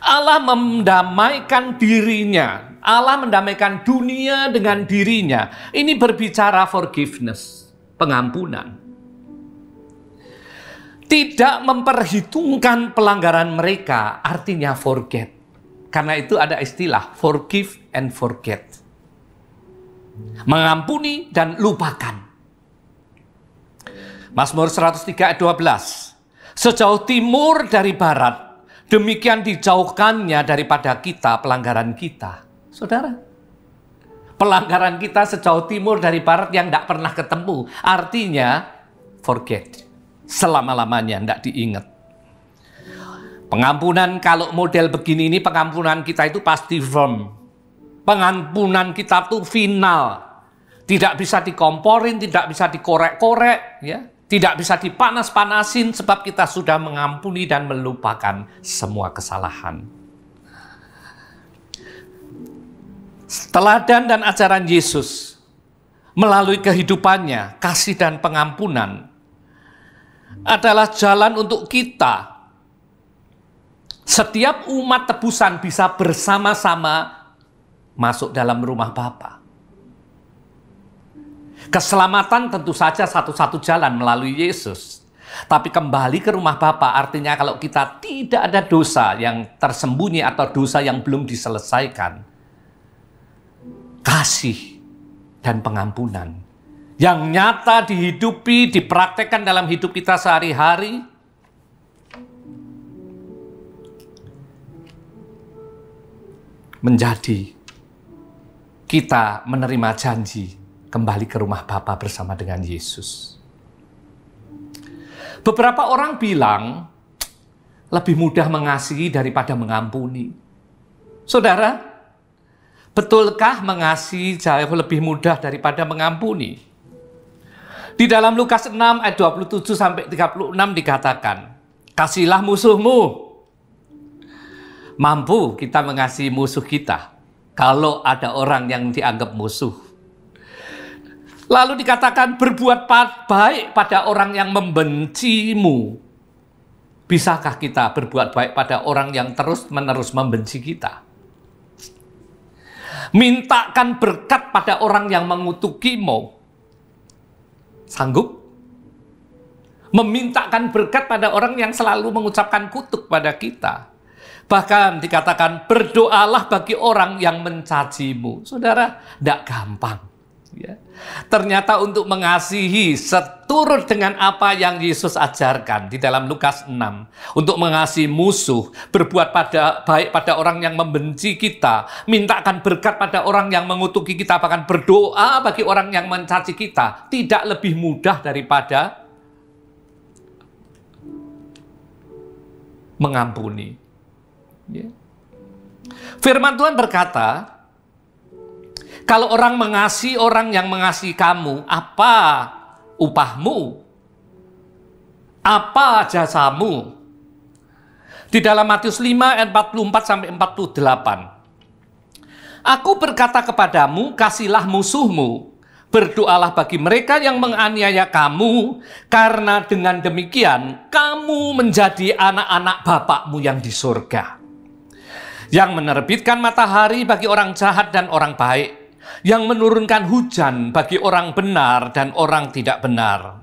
Allah mendamaikan dirinya, Allah mendamaikan dunia dengan dirinya. Ini berbicara forgiveness, pengampunan. Tidak memperhitungkan pelanggaran mereka, artinya forget. Karena itu ada istilah forgive and forget. Mengampuni dan lupakan. Mazmur 103 ayat 12. Sejauh timur dari barat, demikian dijauhkannya daripada kita pelanggaran kita. Saudara, Pelanggaran kita sejauh timur dari barat yang tidak pernah ketemu. Artinya, forget. Selama-lamanya tidak diingat. Pengampunan kalau model begini ini, pengampunan kita itu pasti firm. Pengampunan kita itu final. Tidak bisa dikomporin, tidak bisa dikorek-korek, ya. Tidak bisa dipanas-panasin sebab kita sudah mengampuni dan melupakan semua kesalahan. Teladan dan ajaran Yesus melalui kehidupannya, kasih dan pengampunan adalah jalan untuk kita. Setiap umat tebusan bisa bersama-sama masuk dalam rumah Bapa. Keselamatan tentu saja satu-satu jalan melalui Yesus. Tapi kembali ke rumah Bapa artinya kalau kita tidak ada dosa yang tersembunyi atau dosa yang belum diselesaikan. Kasih dan pengampunan yang nyata dihidupi, dipraktekkan dalam hidup kita sehari-hari, menjadi kita menerima janji kembali ke rumah Bapa bersama dengan Yesus. Beberapa orang bilang lebih mudah mengasihi daripada mengampuni. Saudara, betulkah mengasihi jauh lebih mudah daripada mengampuni? Di dalam Lukas 6 ayat 27 sampai 36 dikatakan, "Kasihilah musuhmu." Mampu kita mengasihi musuh kita kalau ada orang yang dianggap musuh. Lalu dikatakan, "Berbuat baik pada orang yang membencimu." Bisakah kita berbuat baik pada orang yang terus-menerus membenci kita? Mintakan berkat pada orang yang mengutukimu. Sanggup? Memintakan berkat pada orang yang selalu mengucapkan kutuk pada kita. Bahkan dikatakan, berdoalah bagi orang yang mencacimu. Saudara, tidak gampang. Ya. Ternyata untuk mengasihi seturut dengan apa yang Yesus ajarkan di dalam Lukas 6. Untuk mengasihi musuh, berbuat baik pada orang yang membenci kita, mintakan berkat pada orang yang mengutuki kita, bahkan berdoa bagi orang yang mencaci kita, tidak lebih mudah daripada mengampuni. Ya. Firman Tuhan berkata, kalau orang mengasihi orang yang mengasihi kamu, apa upahmu? Apa jasamu? Di dalam Matius 5 ayat 44 sampai 48. Aku berkata kepadamu, kasihilah musuhmu, berdoalah bagi mereka yang menganiaya kamu, karena dengan demikian kamu menjadi anak-anak Bapakmu yang di surga, yang menerbitkan matahari bagi orang jahat dan orang baik, yang menurunkan hujan bagi orang benar dan orang tidak benar.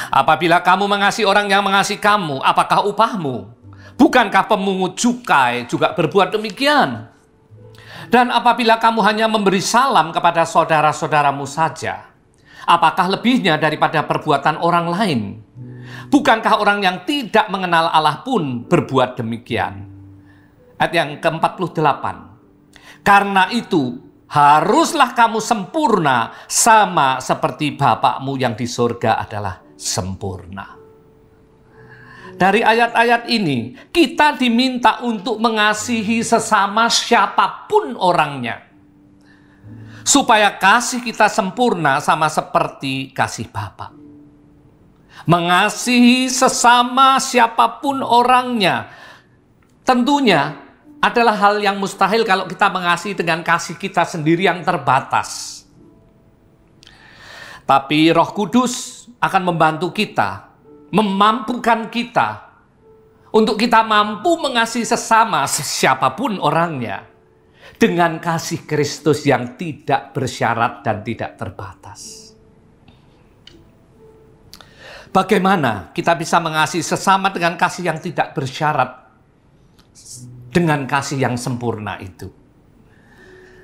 Apabila kamu mengasihi orang yang mengasihi kamu, apakah upahmu? Bukankah pemungut cukai juga berbuat demikian? Dan apabila kamu hanya memberi salam kepada saudara-saudaramu saja, apakah lebihnya daripada perbuatan orang lain? Bukankah orang yang tidak mengenal Allah pun berbuat demikian? Ayat yang ke-48. Karena itu, haruslah kamu sempurna sama seperti Bapakmu yang di surga adalah sempurna. Dari ayat-ayat ini, kita diminta untuk mengasihi sesama siapapun orangnya. Supaya kasih kita sempurna sama seperti kasih Bapa. Mengasihi sesama siapapun orangnya. Tentunya adalah hal yang mustahil kalau kita mengasihi dengan kasih kita sendiri yang terbatas. Tapi Roh Kudus akan membantu kita, memampukan kita untuk kita mampu mengasihi sesama siapapun orangnya dengan kasih Kristus yang tidak bersyarat dan tidak terbatas. Bagaimana kita bisa mengasihi sesama dengan kasih yang tidak bersyarat, dengan kasih yang sempurna itu?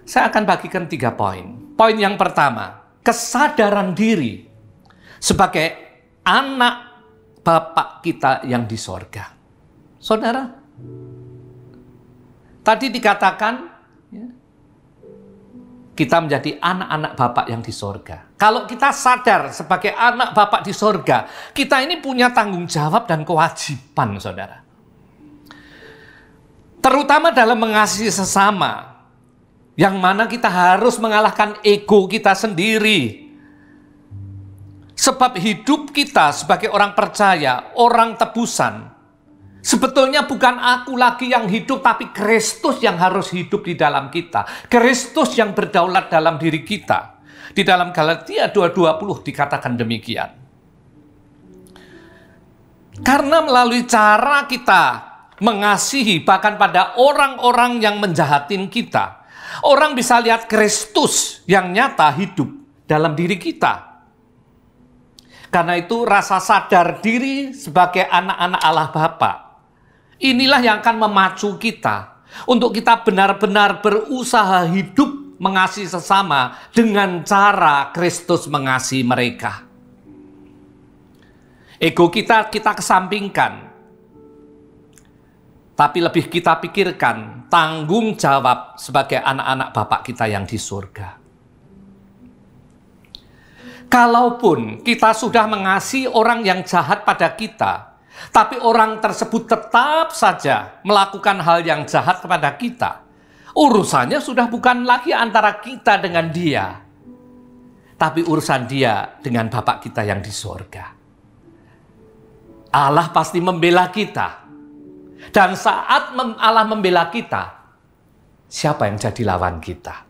Saya akan bagikan 3 poin. Poin yang pertama, kesadaran diri sebagai anak Bapa kita yang di sorga. Saudara, tadi dikatakan, kita menjadi anak-anak Bapa yang di sorga. Kalau kita sadar sebagai anak Bapa di sorga, kita ini punya tanggung jawab dan kewajiban, saudara. Terutama dalam mengasihi sesama, yang mana kita harus mengalahkan ego kita sendiri. Sebab hidup kita sebagai orang percaya, orang tebusan, sebetulnya bukan aku lagi yang hidup, tapi Kristus yang harus hidup di dalam kita. Kristus yang berdaulat dalam diri kita. Di dalam Galatia 2:20 dikatakan demikian. Karena melalui cara kita mengasihi bahkan pada orang-orang yang menjahatin kita, orang bisa lihat Kristus yang nyata hidup dalam diri kita. Karena itu rasa sadar diri sebagai anak-anak Allah Bapa, inilah yang akan memacu kita untuk kita benar-benar berusaha hidup mengasihi sesama dengan cara Kristus mengasihi mereka. Ego kita kesampingkan, tapi lebih kita pikirkan tanggung jawab sebagai anak-anak Bapa kita yang di surga. Kalaupun kita sudah mengasihi orang yang jahat pada kita, tapi orang tersebut tetap saja melakukan hal yang jahat kepada kita, urusannya sudah bukan lagi antara kita dengan dia, tapi urusan dia dengan Bapa kita yang di sorga. Allah pasti membela kita. Dan saat Allah membela kita, siapa yang jadi lawan kita?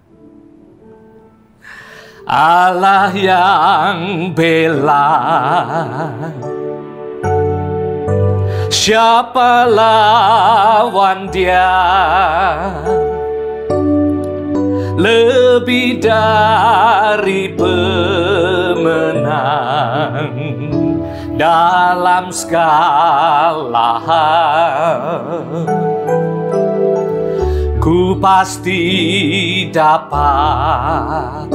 Allah yang bela, siapa lawan dia? Lebih dari pemenang dalam segala hal, ku pasti dapat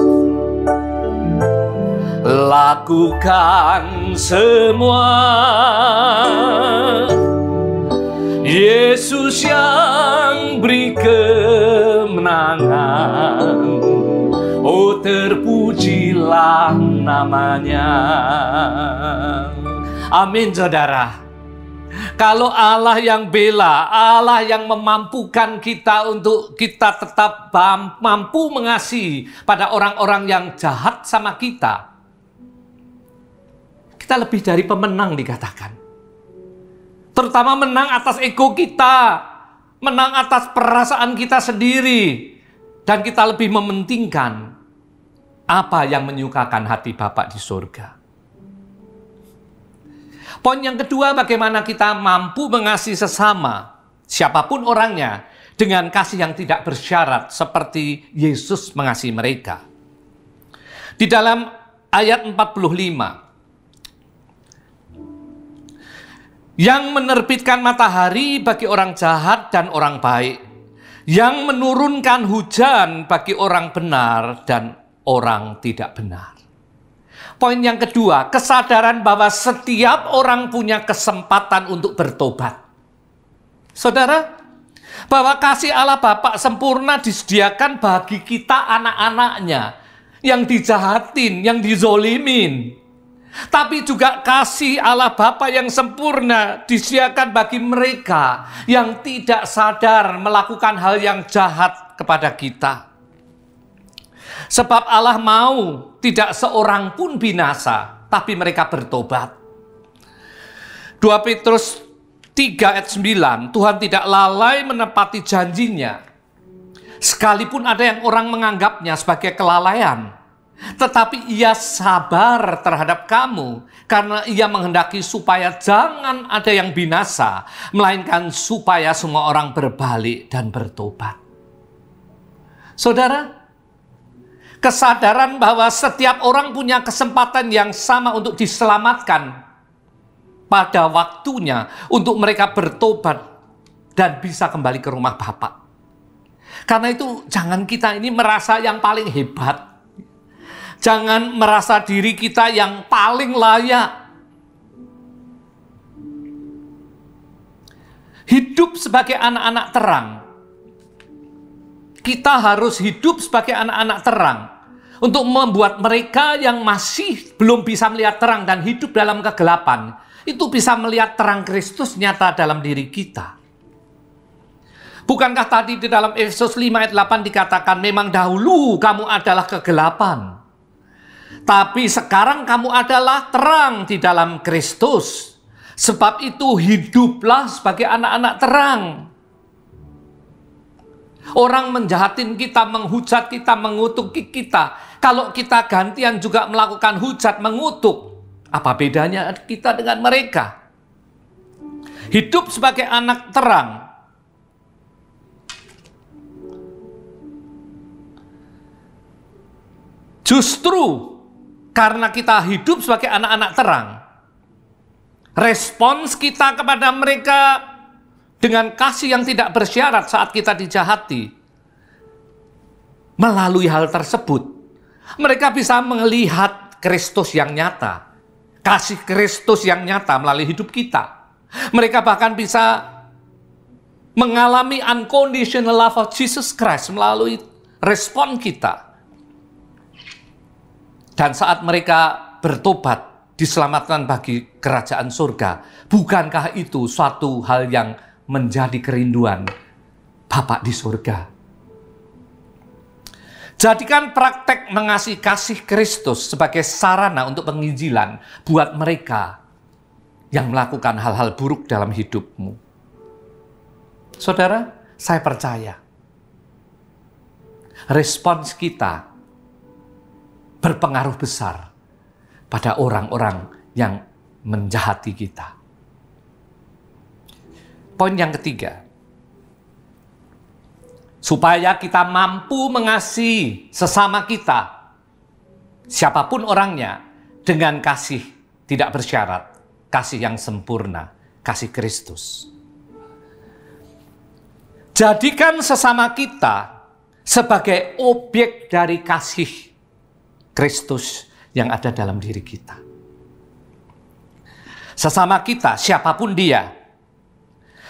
lakukan semua. Yesus yang beri kemenangan, oh terpujilah namanya. Amin, saudara. Kalau Allah yang bela, Allah yang memampukan kita untuk kita tetap mampu mengasihi pada orang-orang yang jahat sama kita, kita lebih dari pemenang dikatakan. Terutama menang atas ego kita, menang atas perasaan kita sendiri, dan kita lebih mementingkan apa yang menyukakan hati Bapa di surga. Poin yang kedua, bagaimana kita mampu mengasihi sesama, siapapun orangnya, dengan kasih yang tidak bersyarat seperti Yesus mengasihi mereka. Di dalam ayat 45, yang menerbitkan matahari bagi orang jahat dan orang baik, yang menurunkan hujan bagi orang benar dan orang tidak benar. Poin yang kedua, kesadaran bahwa setiap orang punya kesempatan untuk bertobat. Saudara, bahwa kasih Allah Bapa sempurna disediakan bagi kita anak-anaknya yang dijahatin, yang dizolimin. Tapi juga kasih Allah Bapa yang sempurna disediakan bagi mereka yang tidak sadar melakukan hal yang jahat kepada kita. Sebab Allah mau tidak seorang pun binasa, tapi mereka bertobat. 2 Petrus 3 ayat 9, Tuhan tidak lalai menepati janjinya. Sekalipun ada yang orang menganggapnya sebagai kelalaian, tetapi ia sabar terhadap kamu, karena ia menghendaki supaya jangan ada yang binasa, melainkan supaya semua orang berbalik dan bertobat. Saudara, kesadaran bahwa setiap orang punya kesempatan yang sama untuk diselamatkan pada waktunya untuk mereka bertobat dan bisa kembali ke rumah Bapa. Karena itu jangan kita ini merasa yang paling hebat. Jangan merasa diri kita yang paling layak. Hidup sebagai anak-anak terang Kita harus hidup sebagai anak-anak terang untuk membuat mereka yang masih belum bisa melihat terang dan hidup dalam kegelapan itu bisa melihat terang Kristus nyata dalam diri kita. Bukankah tadi di dalam Efesus 5 ayat 8 dikatakan memang dahulu kamu adalah kegelapan, tapi sekarang kamu adalah terang di dalam Kristus. Sebab itu hiduplah sebagai anak-anak terang. Orang menjahatin kita, menghujat kita, mengutuk kita. Kalau kita gantian juga melakukan hujat, mengutuk, apa bedanya kita dengan mereka? Hidup sebagai anak terang. Justru karena kita hidup sebagai anak-anak terang, respons kita kepada mereka dengan kasih yang tidak bersyarat saat kita dijahati. Melalui hal tersebut, mereka bisa melihat Kristus yang nyata, kasih Kristus yang nyata melalui hidup kita. Mereka bahkan bisa mengalami unconditional love of Jesus Christ melalui respon kita. Dan saat mereka bertobat, diselamatkan bagi kerajaan surga. Bukankah itu suatu hal yang menjadi kerinduan Bapa di surga? Jadikan praktek mengasihi kasih Kristus sebagai sarana untuk penginjilan buat mereka yang melakukan hal-hal buruk dalam hidupmu. Saudara, saya percaya respons kita berpengaruh besar pada orang-orang yang menjahati kita. Poin yang ketiga, supaya kita mampu mengasihi sesama kita, siapapun orangnya, dengan kasih tidak bersyarat, kasih yang sempurna, kasih Kristus. Jadikan sesama kita sebagai objek dari kasih Kristus yang ada dalam diri kita. Sesama kita, siapapun dia,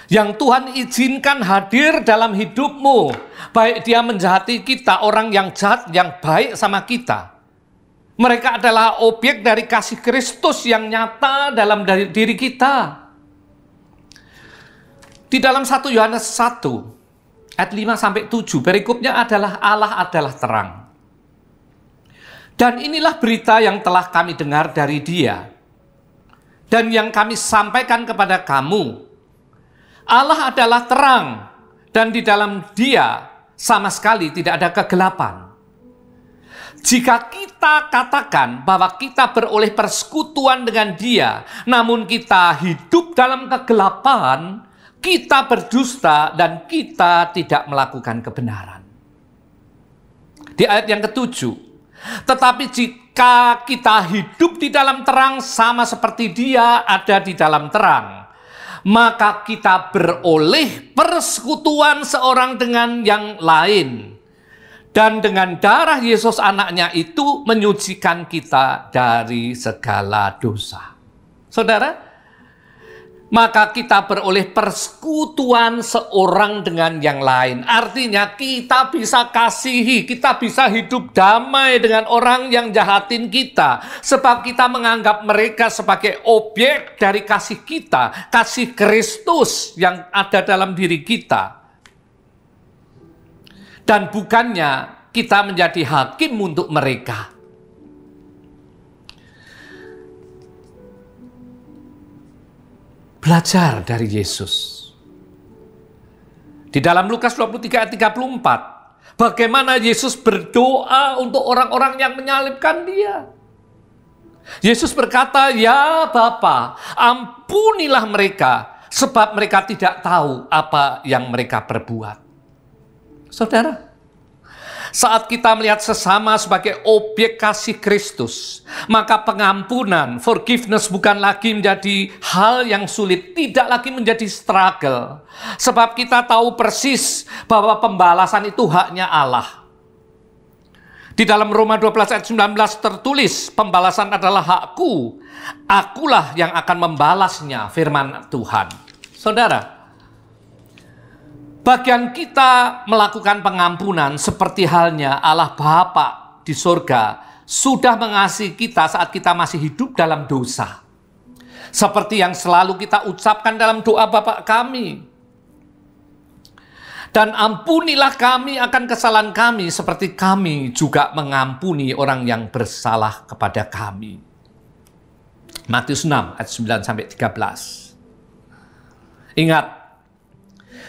yang Tuhan izinkan hadir dalam hidupmu, baik dia menjahati kita, orang yang jahat, yang baik sama kita, mereka adalah objek dari kasih Kristus yang nyata dalam diri kita. Di dalam 1 Yohanes 1 ayat 5-7, perikopnya adalah Allah adalah terang. Dan inilah berita yang telah kami dengar dari Dia, dan yang kami sampaikan kepada kamu. Allah adalah terang, dan di dalam Dia sama sekali tidak ada kegelapan. Jika kita katakan bahwa kita beroleh persekutuan dengan Dia, namun kita hidup dalam kegelapan, kita berdusta dan kita tidak melakukan kebenaran. Di ayat yang ke-7, tetapi jika kita hidup di dalam terang sama seperti Dia ada di dalam terang, maka kita beroleh persekutuan seorang dengan yang lain. Dan dengan darah Yesus anaknya itu menyucikan kita dari segala dosa. Saudara, maka kita beroleh persekutuan seorang dengan yang lain. Artinya kita bisa kasihi, kita bisa hidup damai dengan orang yang jahatin kita. Sebab kita menganggap mereka sebagai objek dari kasih kita, kasih Kristus yang ada dalam diri kita. Dan bukannya kita menjadi hakim untuk mereka. Belajar dari Yesus. Di dalam Lukas 23 ayat 34, bagaimana Yesus berdoa untuk orang-orang yang menyalibkan Dia. Yesus berkata, "Ya Bapa, ampunilah mereka, sebab mereka tidak tahu apa yang mereka perbuat." Saudara, saat kita melihat sesama sebagai objek kasih Kristus, maka pengampunan, forgiveness bukan lagi menjadi hal yang sulit, tidak lagi menjadi struggle. Sebab kita tahu persis bahwa pembalasan itu haknya Allah. Di dalam Roma 12 ayat 19 tertulis, pembalasan adalah hakku, akulah yang akan membalasnya, firman Tuhan. Saudara, Bagian kita melakukan pengampunan seperti halnya Allah Bapa di surga sudah mengasihi kita saat kita masih hidup dalam dosa. Seperti yang selalu kita ucapkan dalam doa Bapa kami. Dan ampunilah kami akan kesalahan kami seperti kami juga mengampuni orang yang bersalah kepada kami. Matius 6 ayat 9-13. Ingat,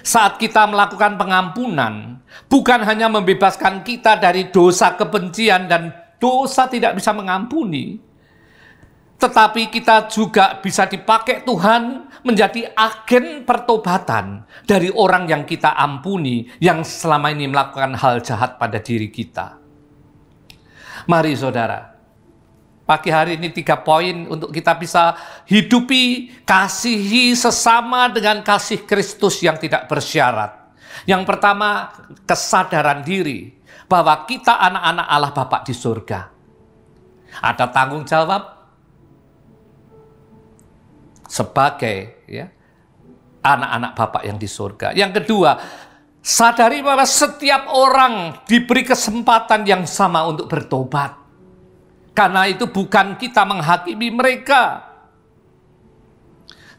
saat kita melakukan pengampunan, bukan hanya membebaskan kita dari dosa kebencian dan dosa tidak bisa mengampuni, tetapi kita juga bisa dipakai Tuhan menjadi agen pertobatan dari orang yang kita ampuni, yang selama ini melakukan hal jahat pada diri kita. Mari saudara, pagi hari ini 3 poin untuk kita bisa hidupi, kasihi sesama dengan kasih Kristus yang tidak bersyarat. Yang pertama, kesadaran diri bahwa kita anak-anak Allah Bapa di surga. Ada tanggung jawab sebagai anak-anak Bapa yang di surga. Yang kedua, sadari bahwa setiap orang diberi kesempatan yang sama untuk bertobat. Karena itu bukan kita menghakimi mereka.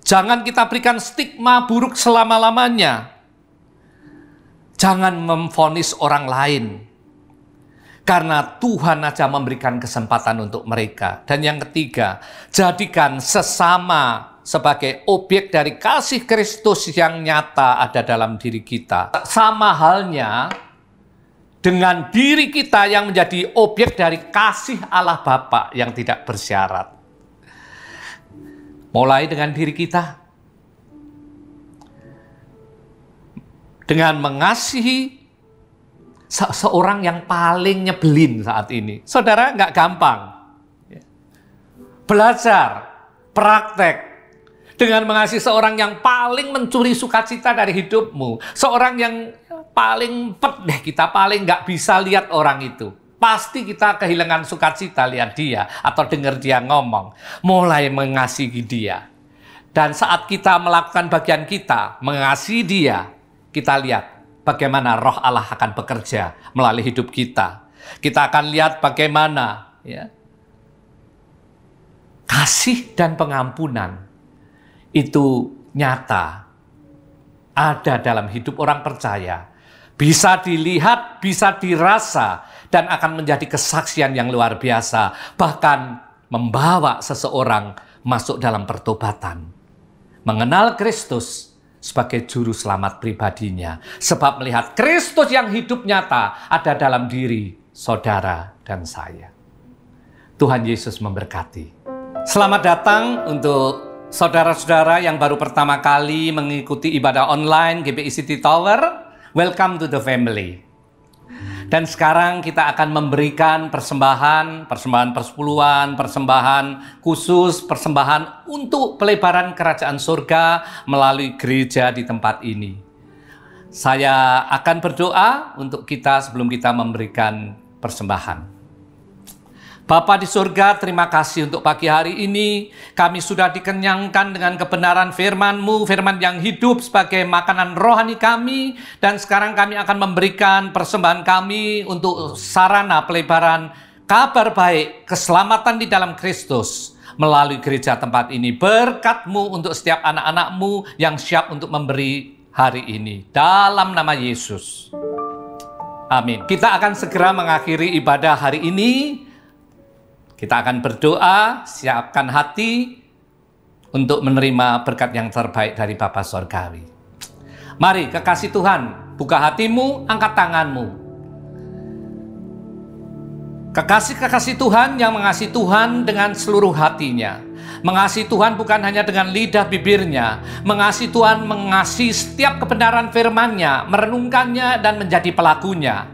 Jangan kita berikan stigma buruk selama-lamanya. Jangan memvonis orang lain. Karena Tuhan aja memberikan kesempatan untuk mereka. Dan yang ketiga, jadikan sesama sebagai objek dari kasih Kristus yang nyata ada dalam diri kita. Sama halnya dengan diri kita yang menjadi objek dari kasih Allah Bapa yang tidak bersyarat. Mulai dengan diri kita. Dengan mengasihi seorang yang paling nyebelin saat ini. Saudara, nggak gampang. Belajar, praktek. Dengan mengasihi seorang yang paling mencuri sukacita dari hidupmu. Seorang yang paling pedih, kita paling nggak bisa lihat orang itu. Pasti kita kehilangan sukacita lihat dia atau dengar dia ngomong. Mulai mengasihi dia. Dan saat kita melakukan bagian kita, mengasihi dia, kita lihat bagaimana roh Allah akan bekerja melalui hidup kita. Kita akan lihat bagaimana kasih dan pengampunan itu nyata ada dalam hidup orang percaya. Bisa dilihat, bisa dirasa, dan akan menjadi kesaksian yang luar biasa. Bahkan membawa seseorang masuk dalam pertobatan. Mengenal Kristus sebagai juru selamat pribadinya. Sebab melihat Kristus yang hidup nyata ada dalam diri saudara dan saya. Tuhan Yesus memberkati. Selamat datang untuk saudara-saudara yang baru pertama kali mengikuti ibadah online GBI City Tower. Welcome to the family. Dan sekarang kita akan memberikan persembahan persepuluhan, persembahan khusus, persembahan untuk pelebaran kerajaan surga melalui gereja di tempat ini. Saya akan berdoa untuk kita sebelum kita memberikan persembahan. Bapa di surga, terima kasih untuk pagi hari ini. Kami sudah dikenyangkan dengan kebenaran firman-Mu, firman yang hidup sebagai makanan rohani kami. Dan sekarang kami akan memberikan persembahan kami untuk sarana pelebaran kabar baik, keselamatan di dalam Kristus melalui gereja tempat ini. Berkat-Mu untuk setiap anak-anak-Mu yang siap untuk memberi hari ini. Dalam nama Yesus. Amin. Kita akan segera mengakhiri ibadah hari ini. Kita akan berdoa, siapkan hati untuk menerima berkat yang terbaik dari Bapa Surgawi. Mari kekasih Tuhan, buka hatimu, angkat tanganmu. Kekasih-kekasih Tuhan yang mengasihi Tuhan dengan seluruh hatinya. Mengasihi Tuhan bukan hanya dengan lidah bibirnya. Mengasihi Tuhan, mengasihi setiap kebenaran firman-Nya, merenungkannya dan menjadi pelakunya.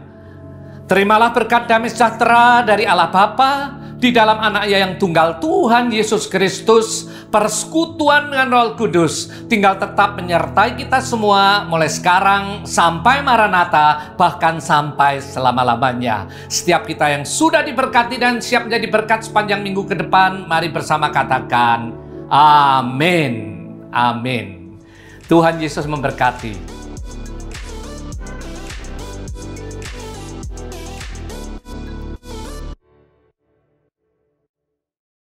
Terimalah berkat damai sejahtera dari Allah Bapa, di dalam anaknya yang tunggal Tuhan Yesus Kristus, persekutuan dengan Roh Kudus, tinggal tetap menyertai kita semua mulai sekarang sampai Maranatha, bahkan sampai selama-lamanya. Setiap kita yang sudah diberkati dan siap menjadi berkat sepanjang minggu ke depan, mari bersama katakan, Amin. Amin. Tuhan Yesus memberkati.